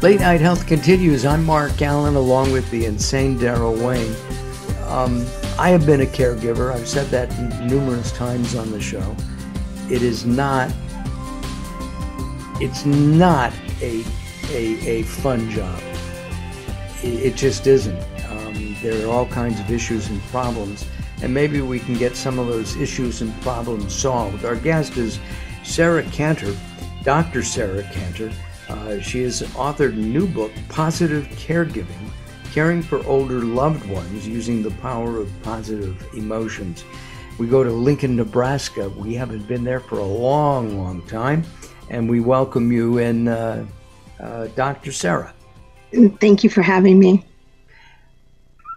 Late Night Health continues. I'm Mark Alyn, along with the insane Daryl Wayne. I have been a caregiver. I've said that numerous times on the show. It's not a fun job. It just isn't. There are all kinds of issues and problems, and maybe we can get some of those issues and problems solved. Our guest is Sarah Kanter, Dr. Sarah Kanter. She has authored a new book, Positive Caregiving, Caring for Older Loved Ones Using the Power of Positive Emotions. We go to Lincoln, Nebraska. We haven't been there for a long, long time, and we welcome you in, Dr. Sarah. Thank you for having me.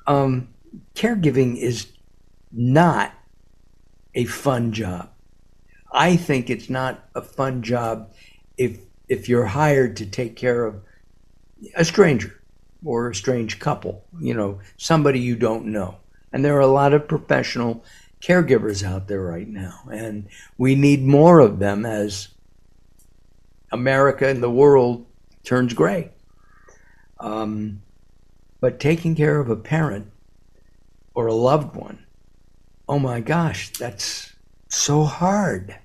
Caregiving is not a fun job. I think it's not a fun job if you're hired to take care of a stranger or a strange couple, somebody you don't know. And there are a lot of professional caregivers out there right now, and we need more of them as America and the world turns gray. But taking care of a parent or a loved one, oh my gosh, that's so hard.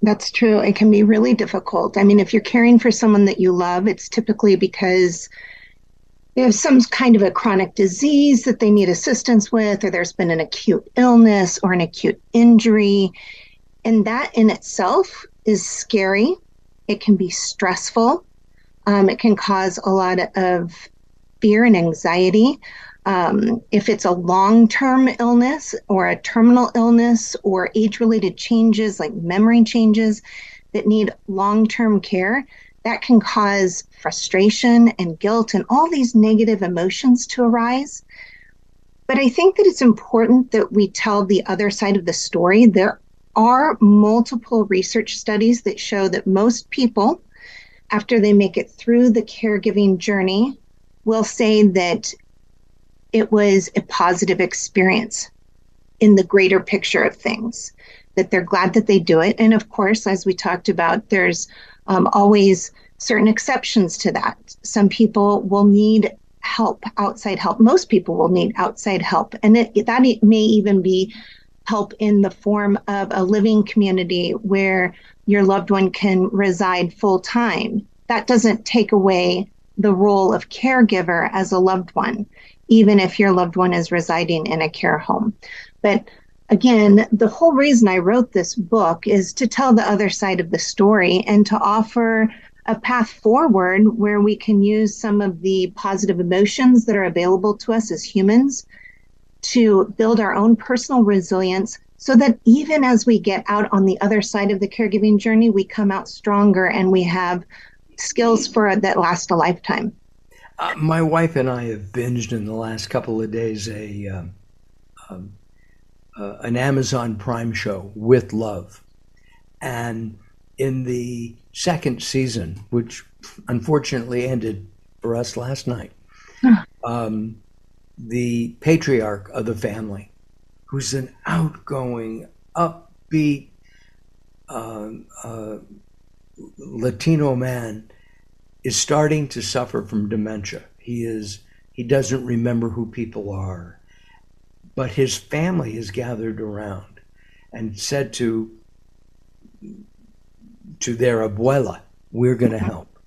That's true. It can be really difficult. I mean, if you're caring for someone that you love, it's typically because they have some kind of a chronic disease that they need assistance with, or there's been an acute illness or an acute injury. And that in itself is scary. It can be stressful. It can cause a lot of fear and anxiety. If it's a long-term illness or a terminal illness or age-related changes like memory changes that need long-term care, that can cause frustration and guilt and all these negative emotions to arise. But I think that it's important that we tell the other side of the story. There are multiple research studies that show that most people, after they make it through the caregiving journey, will say that it was a positive experience in the greater picture of things, that they're glad that they do it. And of course, as we talked about, there's always certain exceptions to that. Some people will need help, outside help. Most people will need outside help. And that may even be help in the form of a living community where your loved one can reside full time. That doesn't take away the role of caregiver as a loved one, even if your loved one is residing in a care home. But again, the whole reason I wrote this book is to tell the other side of the story and to offer a path forward where we can use some of the positive emotions that are available to us as humans to build our own personal resilience, so that even as we get out on the other side of the caregiving journey, we come out stronger and we have skills that last a lifetime. My wife and I have binged in the last couple of days an Amazon Prime show, With Love. And in the second season, which unfortunately ended for us last night, the patriarch of the family, who's an outgoing, upbeat Latino man, is starting to suffer from dementia. He doesn't remember who people are, but his family is gathered around and said to their abuela, "We're going to help."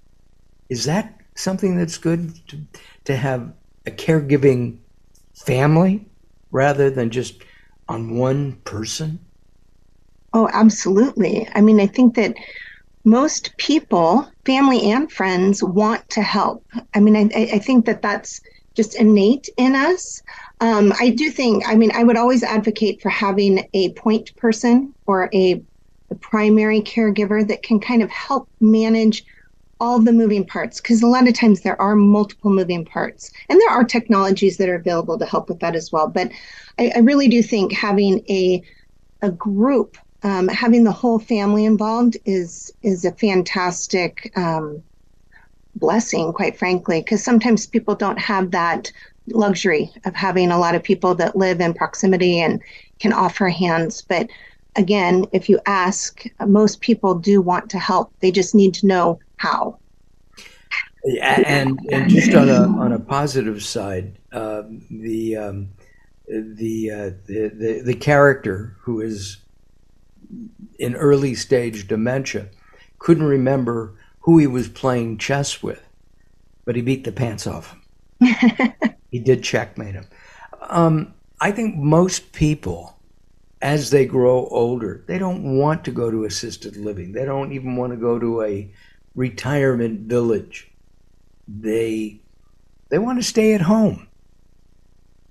Is that something that's good to have a caregiving family rather than just on one person? Oh, absolutely. I mean, I think that most people, family and friends, want to help. I mean, I think that that's just innate in us. I do think, I would always advocate for having a point person or a primary caregiver that can kind of help manage all the moving parts, because a lot of times there are multiple moving parts, and there are technologies that are available to help with that as well. But I really do think having a group, having the whole family involved is a fantastic blessing, quite frankly, because sometimes people don't have that luxury of having a lot of people that live in proximity and can offer hands. But again, if you ask, most people do want to help. They just need to know how. And just on a positive side, the character who is in early stage dementia couldn't remember who he was playing chess with, but he beat the pants off him. He did checkmate him. I think most people, as they grow older, they don't want to go to assisted living. They don't even want to go to a retirement village. They want to stay at home.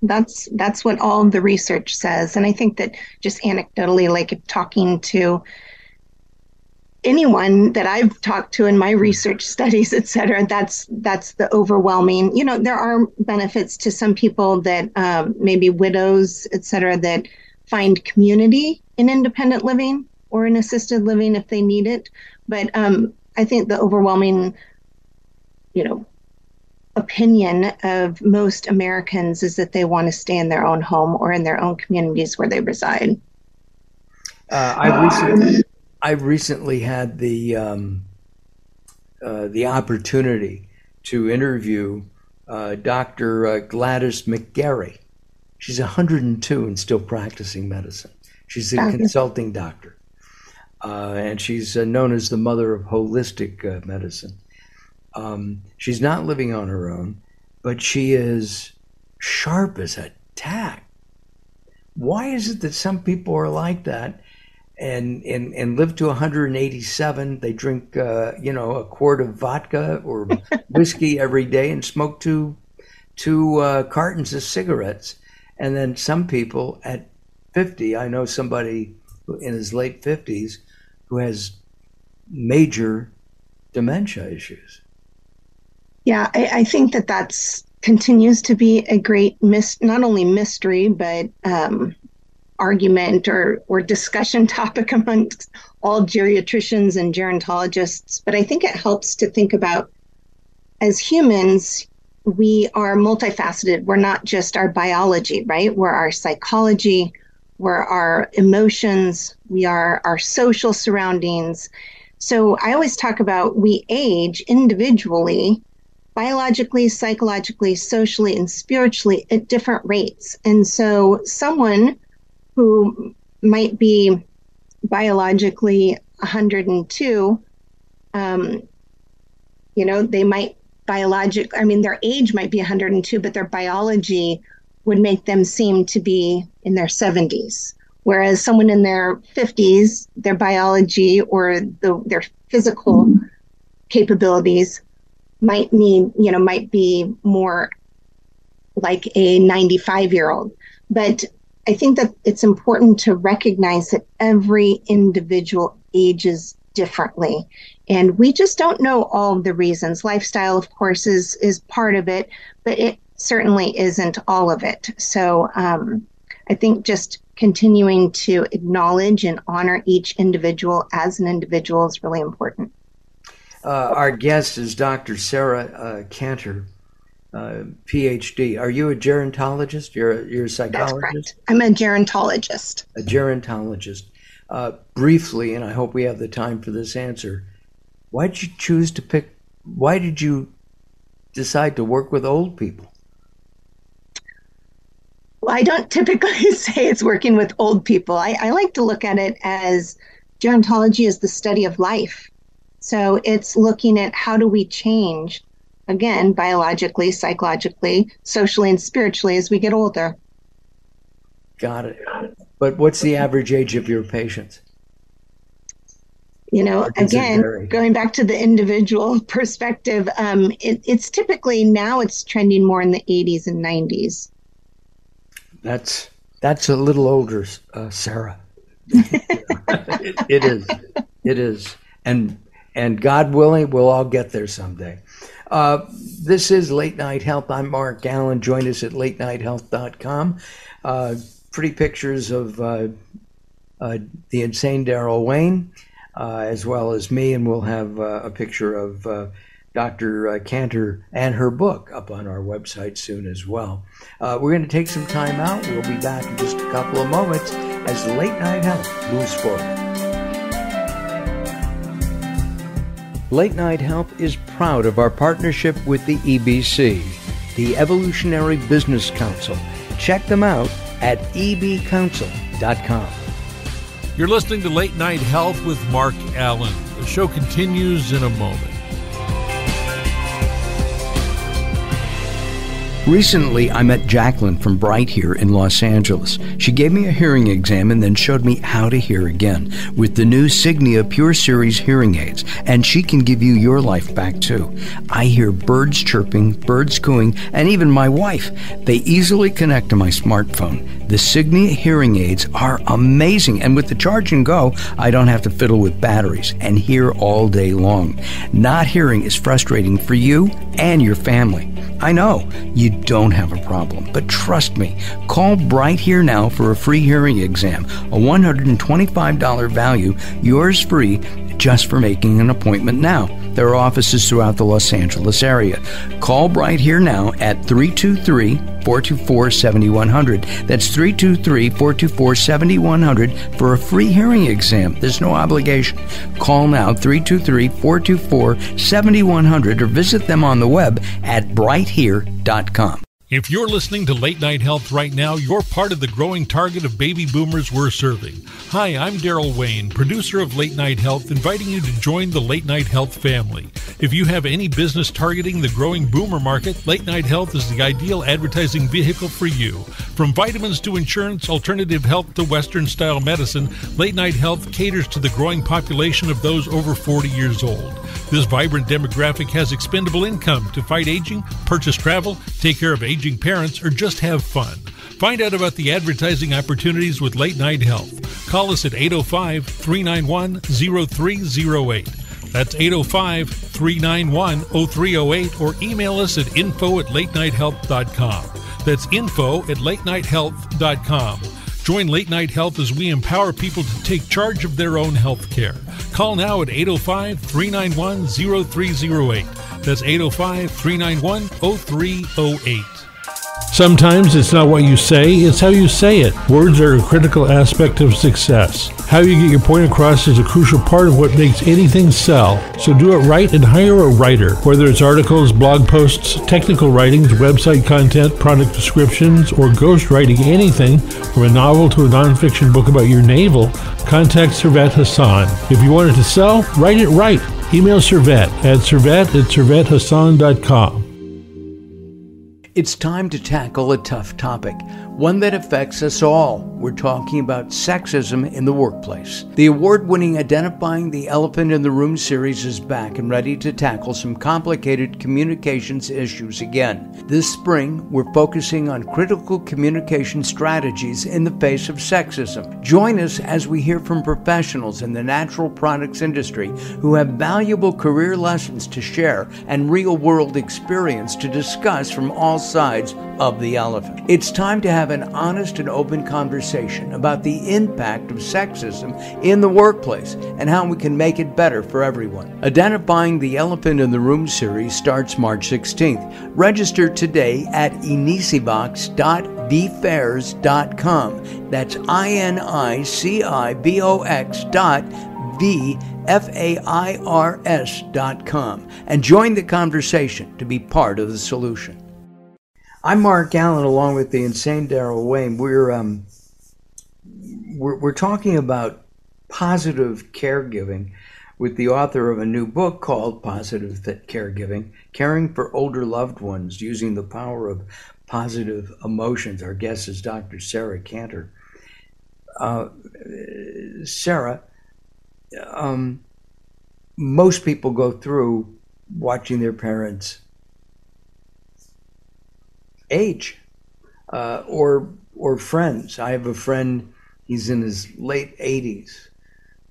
That's what all of the research says. And I think that just anecdotally, like talking to anyone that I've talked to in my research studies, et cetera, that's the overwhelming. There are benefits to some people that maybe widows, et cetera, that find community in independent living or in assisted living if they need it. But I think the overwhelming, opinion of most Americans is that they want to stay in their own home or in their own communities where they reside. I recently had the opportunity to interview Dr. Gladys McGarry. She's 102 and still practicing medicine. She's a consulting doctor, and she's known as the mother of holistic medicine. She's not living on her own, but she is sharp as a tack. Why is it that some people are like that and live to 187? They drink, a quart of vodka or whiskey every day and smoke two cartons of cigarettes. And then some people at 50, I know somebody in his late 50s who has major dementia issues. Yeah, I think that's continues to be a great not only mystery, but argument or discussion topic amongst all geriatricians and gerontologists. But I think it helps to think about, as humans, we are multifaceted. We're not just our biology, right? We're our psychology, we're our emotions, we are our social surroundings. So I always talk about we age individually, biologically, psychologically, socially, and spiritually at different rates. And so someone who might be biologically 102, they might their age might be 102, but their biology would make them seem to be in their 70s. Whereas someone in their 50s, their biology or their physical capabilities might be more like a 95-year-old. But I think that it's important to recognize that every individual ages differently. And we just don't know all of the reasons. Lifestyle, of course, is part of it, but it certainly isn't all of it. So I think just continuing to acknowledge and honor each individual as an individual is really important. Our guest is Dr. Sarah Kanter, Ph.D. Are you a gerontologist? You're a psychologist? That's correct. I'm a gerontologist. A gerontologist. Briefly, and I hope we have the time for this answer, why did you decide to work with old people? Well, I don't typically say it's working with old people. I like to look at it as gerontology is the study of life. So it's looking at how do we change, again, biologically, psychologically, socially, and spiritually as we get older. Got it. But what's the average age of your patients? Again, going back to the individual perspective, it's typically now it's trending more in the 80s and 90s. That's a little older, Sarah. It is. And God willing, we'll all get there someday. This is Late Night Health. I'm Mark Alyn. Join us at latenighthealth.com. Pretty pictures of the insane Daryl Wayne, as well as me, and we'll have a picture of Dr. Kanter and her book up on our website soon as well. We're going to take some time out. We'll be back in just a couple of moments as Late Night Health moves forward. Late Night Health is proud of our partnership with the EBC, the Evolutionary Business Council. Check them out at ebcouncil.com. You're listening to Late Night Health with Mark Alyn. The show continues in a moment. Recently, I met Jacqueline from Bright here in Los Angeles. She gave me a hearing exam and then showed me how to hear again with the new Signia Pure Series hearing aids, and she can give you your life back too. I hear birds chirping, birds cooing, and even my wife. They easily connect to my smartphone. The Signia hearing aids are amazing, and with the charge and go, I don't have to fiddle with batteries and hear all day long. Not hearing is frustrating for you and your family. I know you don't have a problem, but trust me, call Bright Here now for a free hearing exam, a $125 value, yours free, just for making an appointment now. There are offices throughout the Los Angeles area. Call Bright Here now at 323-424-7100. That's 323-424-7100 for a free hearing exam. There's no obligation. Call now, 323-424-7100, or visit them on the web at brighthere.com. If you're listening to Late Night Health right now, you're part of the growing target of baby boomers we're serving. Hi, I'm Daryl Wayne, producer of Late Night Health, inviting you to join the Late Night Health family. If you have any business targeting the growing boomer market, Late Night Health is the ideal advertising vehicle for you. From vitamins to insurance, alternative health to Western-style medicine, Late Night Health caters to the growing population of those over 40 years old. This vibrant demographic has expendable income to fight aging, purchase travel, take care of aging parents, or just have fun. Find out about the advertising opportunities with Late Night Health. Call us at 805-391-0308. That's 805-391-0308, or email us at info@latenighthealth.com. That's info@latenighthealth.com. Join Late Night Health as we empower people to take charge of their own health care. Call now at 805-391-0308. That's 805-391-0308. Sometimes it's not what you say, it's how you say it. Words are a critical aspect of success. How you get your point across is a crucial part of what makes anything sell. So do it right and hire a writer. Whether it's articles, blog posts, technical writings, website content, product descriptions, or ghostwriting anything from a novel to a nonfiction book about your navel, contact Servet Hassan. If you want it to sell, write it right. Email Servet at servet@servethassan.com. It's time to tackle a tough topic, one that affects us all. We're talking about sexism in the workplace. The award-winning Identifying the Elephant in the Room series is back and ready to tackle some complicated communications issues again. This spring, we're focusing on critical communication strategies in the face of sexism. Join us as we hear from professionals in the natural products industry who have valuable career lessons to share and real-world experience to discuss from all sides of the elephant. It's time to have an honest and open conversation about the impact of sexism in the workplace and how we can make it better for everyone. Identifying the Elephant in the Room series starts March 16th. Register today at inicibox.vfairs.com. That's INICIBOX.VFAIRS.com and join the conversation to be part of the solution. I'm Mark Alyn, along with the insane Daryl Wayne. We're talking about positive caregiving with the author of a new book called Positive Caregiving, Caring for Older Loved Ones Using the Power of Positive Emotions. Our guest is Dr. Sarah Kanter. Sarah, most people go through watching their parents age, or friends. I have a friend, he's in his late 80s,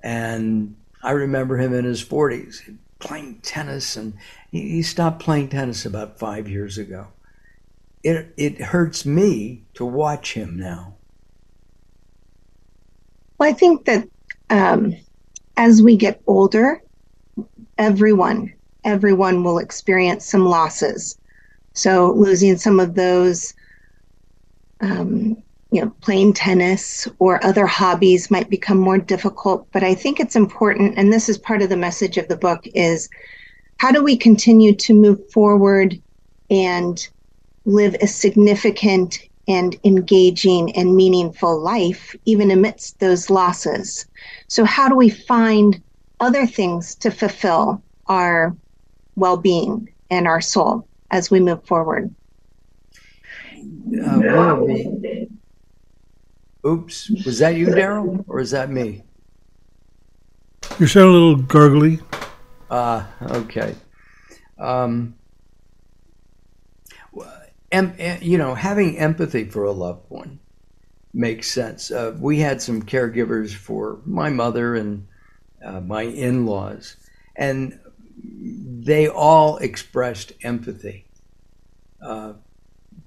and I remember him in his 40s playing tennis, and he stopped playing tennis about 5 years ago. It hurts me to watch him now. Well, I think that as we get older, everyone will experience some losses. So losing some of those, playing tennis or other hobbies might become more difficult. But I think it's important, and this is part of the message of the book, is how do we continue to move forward and live a significant and engaging and meaningful life, even amidst those losses? So how do we find other things to fulfill our well-being and our soul as we move forward? Oops, was that you, Daryl, or is that me? You sound a little gargly. Okay. Having empathy for a loved one makes sense. We had some caregivers for my mother and my in-laws, and they all expressed empathy.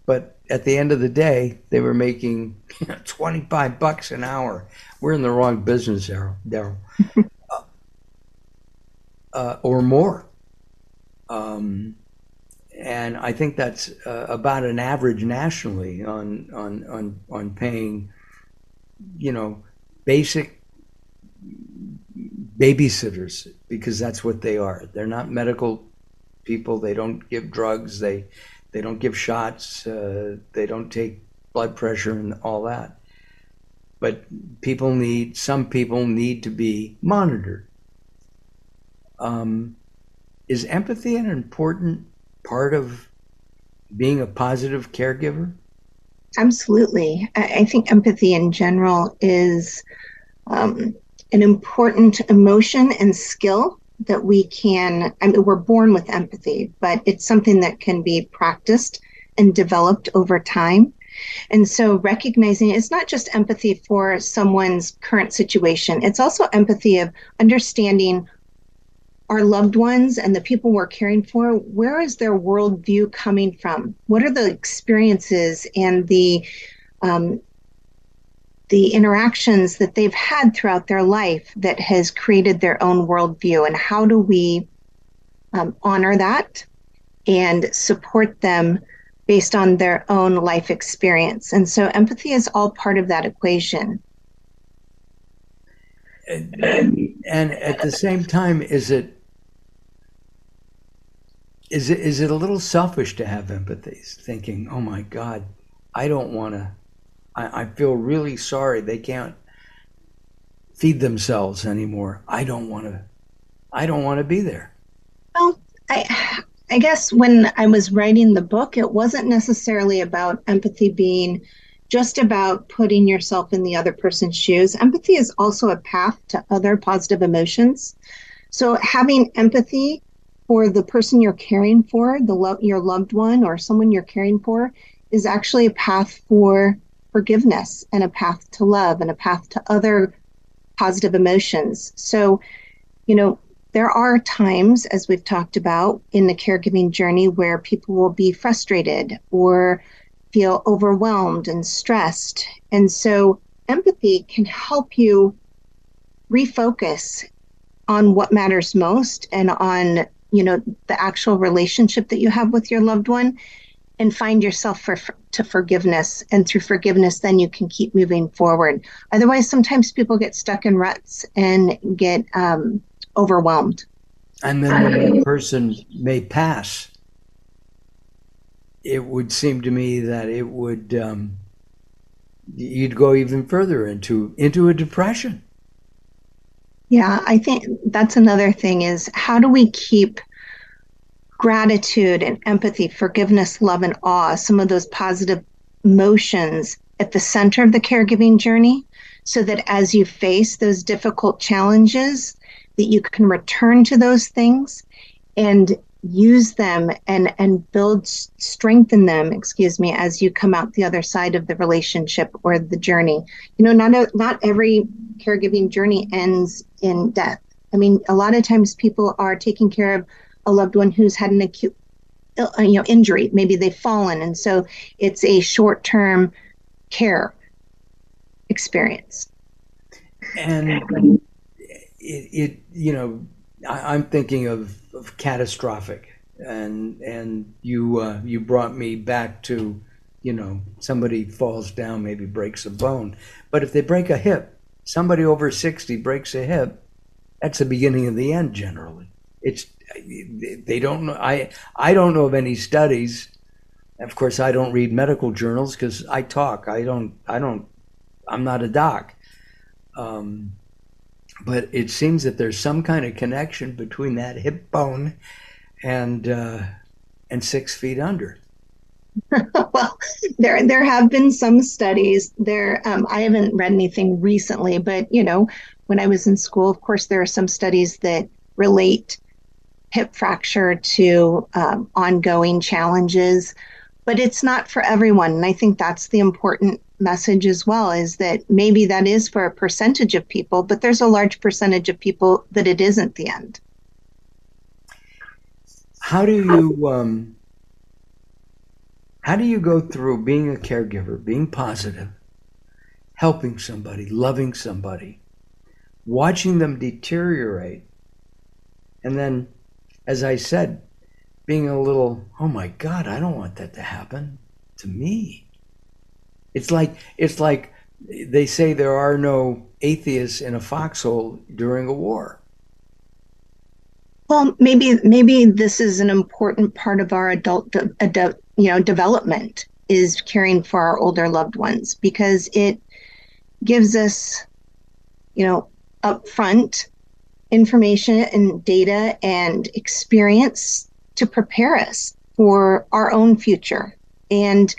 But at the end of the day, they were making $25 an hour. We're in the wrong business, Daryl. Or more. And I think that's about an average nationally on paying, basic babysitters, because that's what they are. They're not medical people. They don't give drugs. They don't give shots. They don't take blood pressure and all that. But some people need to be monitored. Is empathy an important part of being a positive caregiver? Absolutely. I think empathy in general is an important emotion and skill that we're born with empathy, but it's something that can be practiced and developed over time. And so recognizing it's not just empathy for someone's current situation, it's also empathy of understanding our loved ones and the people we're caring for. Where is their worldview coming from? What are the experiences and the interactions that they've had throughout their life that has created their own worldview? And how do we honor that and support them based on their own life experience? And so empathy is all part of that equation. And at the same time, is it a little selfish to have empathy, thinking, oh my God, I don't want to, I feel really sorry they can't feed themselves anymore. I don't want to be there. Well, I guess when I was writing the book, it wasn't necessarily about empathy being just about putting yourself in the other person's shoes. Empathy is also a path to other positive emotions. So having empathy for the person you're caring for, your loved one or someone you're caring for, is actually a path for forgiveness and a path to love and a path to other positive emotions. So, there are times, as we've talked about in the caregiving journey, where people will be frustrated or feel overwhelmed and stressed. And so empathy can help you refocus on what matters most and on, the actual relationship that you have with your loved one, and find yourself to forgiveness. And through forgiveness, then you can keep moving forward. Otherwise, sometimes people get stuck in ruts and get overwhelmed. And then when the person may pass, it would seem to me that it would, you'd go even further into a depression. Yeah, I think that's another thing, is how do we keep gratitude and empathy, forgiveness, love, and awe, some of those positive emotions, at the center of the caregiving journey, so that as you face those difficult challenges, that you can return to those things and use them and strengthen them, as you come out the other side of the relationship or the journey. Not every caregiving journey ends in death. I mean, a lot of times people are taking care of a loved one who's had an acute injury. Maybe they've fallen, and so it's a short-term care experience. And I'm thinking of catastrophic, and you brought me back to somebody falls down, maybe breaks a bone. But if they break a hip, somebody over 60 breaks a hip, that's the beginning of the end generally. They don't know. I don't know of any studies. Of course, I don't read medical journals because I talk. I'm not a doc. But it seems that there's some kind of connection between that hip bone and 6 feet under. Well, there have been some studies there. I haven't read anything recently, but when I was in school, of course, there are some studies that relate hip fracture to ongoing challenges, but it's not for everyone. And I think that's the important message as well, is that maybe that is for a percentage of people, but there's a large percentage of people that it isn't the end. How do you go through being a caregiver, being positive, helping somebody, loving somebody, watching them deteriorate, and then, as I said, being a little, oh my God, I don't want that to happen to me. It's like they say there are no atheists in a foxhole during a war. Well, maybe this is an important part of our adult development, is caring for our older loved ones, because it gives us, upfront information and data and experience to prepare us for our own future. And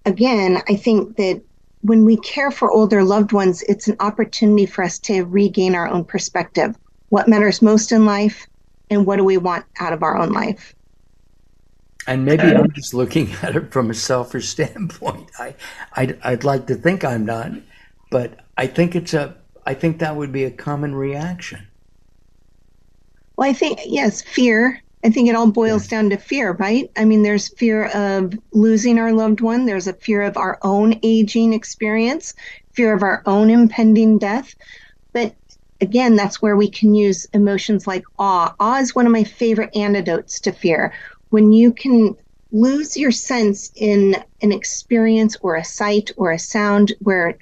again, I think that when we care for older loved ones, it's an opportunity for us to regain our own perspective. What matters most in life, and what do we want out of our own life? And maybe I'm just looking at it from a selfish standpoint. I'd like to think I'm not, but I think that would be a common reaction. Well, I think, yes, fear. I think it all boils down to fear, right? I mean, there's fear of losing our loved one. There's a fear of our own aging experience, fear of our own impending death. But again, that's where we can use emotions like awe. Awe is one of my favorite antidotes to fear. When you can lose your sense in an experience or a sight or a sound where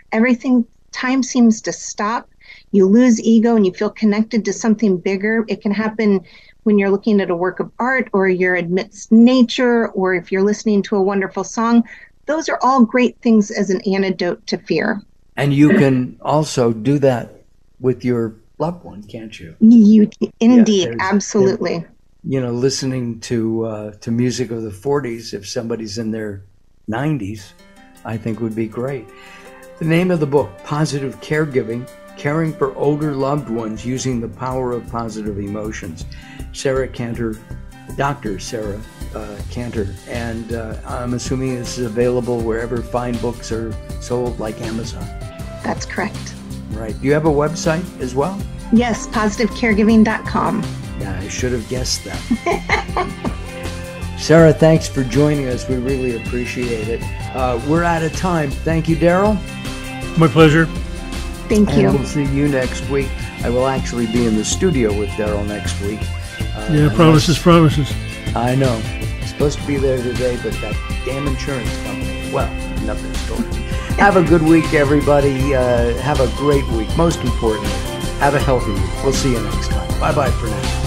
time seems to stop, you lose ego and you feel connected to something bigger. It can happen when you're looking at a work of art, or you're amidst nature, or if you're listening to a wonderful song. Those are all great things as an antidote to fear. And you can also do that with your loved one, can't you? Indeed, absolutely. Listening to music of the 40s, if somebody's in their 90s, I think would be great. The name of the book, Positive Caregiving, Caring for Older Loved Ones Using the Power of Positive Emotions. Sarah Kanter, Dr. Sarah Kanter, and I'm assuming this is available wherever fine books are sold, like Amazon. That's correct. Right. Do you have a website as well? Yes, positivecaregiving.com. Yeah, I should have guessed that. Sarah, thanks for joining us. We really appreciate it. We're out of time. Thank you, Daryl. My pleasure. Thank you. And we'll see you next week. I will actually be in the studio with Daryl next week. Promises. I know. I'm supposed to be there today, but that damn insurance company. Well, another story. Have a good week, everybody. Have a great week. Most importantly, have a healthy week. We'll see you next time. Bye-bye for now.